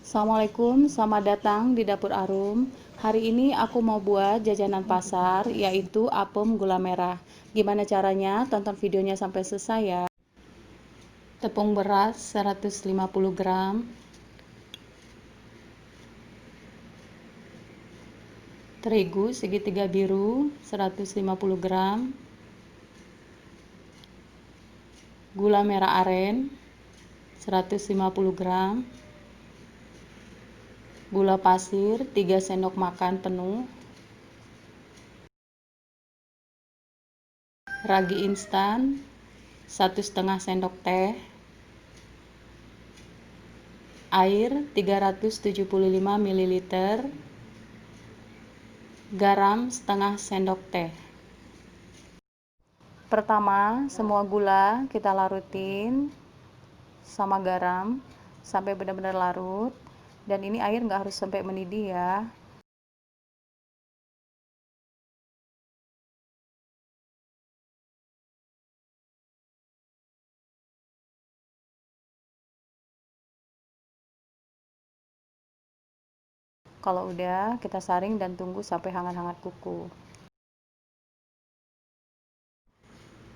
Assalamualaikum, selamat datang di Dapur Arum. Hari ini aku mau buat jajanan pasar, yaitu apem gula merah. Gimana caranya? Tonton videonya sampai selesai ya. Tepung beras 150 gram, terigu segitiga biru 150 gram, gula merah aren 150 gram, gula pasir 3 sendok makan penuh, ragi instan 1,5 sendok teh, air 375 ml, garam setengah sendok teh. Pertama, semua gula kita larutin sama garam sampai benar-benar larut. Dan ini air nggak harus sampai mendidih ya. Kalau udah, kita saring dan tunggu sampai hangat-hangat kuku.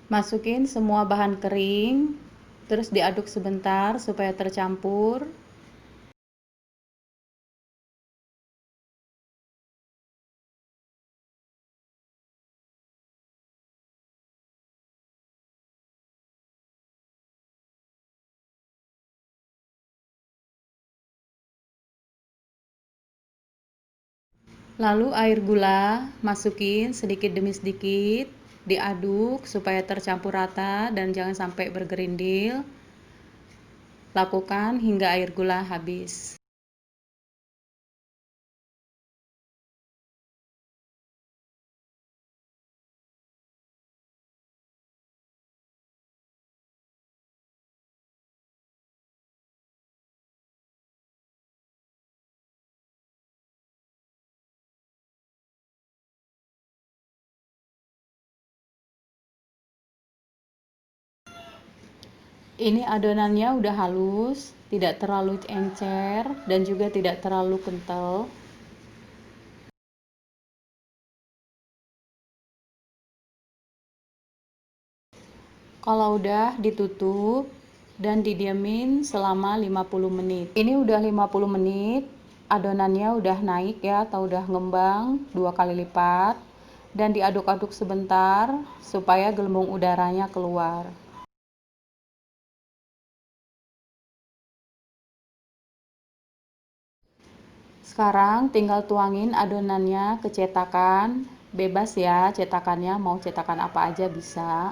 Masukin semua bahan kering, terus diaduk sebentar supaya tercampur. Lalu air gula masukin sedikit demi sedikit, diaduk supaya tercampur rata dan jangan sampai bergerindil. Lakukan hingga air gula habis. Ini adonannya udah halus, tidak terlalu encer dan juga tidak terlalu kental. Kalau udah ditutup dan didiamin selama 50 menit. Ini udah 50 menit, adonannya udah naik ya atau udah ngembang 2 kali lipat dan diaduk-aduk sebentar supaya gelembung udaranya keluar. Sekarang tinggal tuangin adonannya ke cetakan, bebas ya cetakannya, mau cetakan apa aja bisa.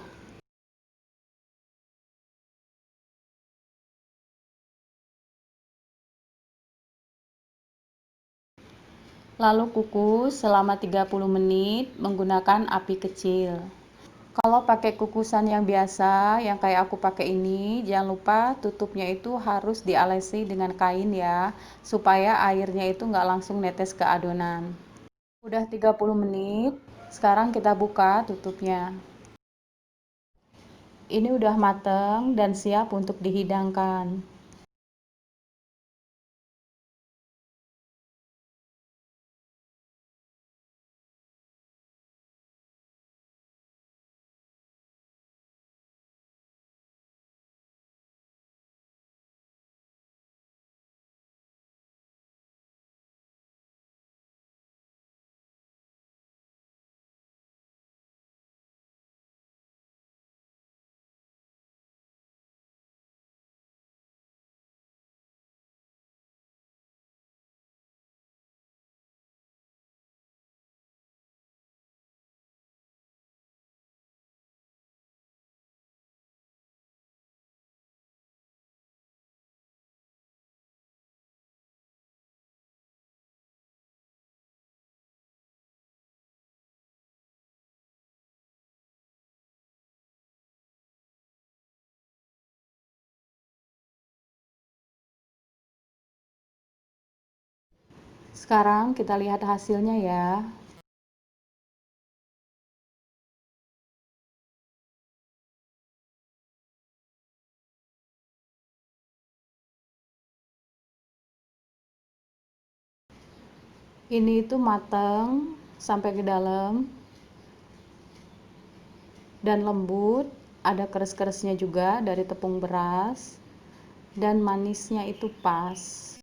Lalu kukus selama 30 menit menggunakan api kecil. Kalau pakai kukusan yang biasa, yang kayak aku pakai ini, jangan lupa tutupnya itu harus dialesi dengan kain ya, supaya airnya itu nggak langsung netes ke adonan. Udah 30 menit, sekarang kita buka tutupnya. Ini udah mateng dan siap untuk dihidangkan. Sekarang kita lihat hasilnya ya. Ini itu mateng sampai ke dalam dan lembut, ada keres-keresnya juga dari tepung beras, dan manisnya itu pas.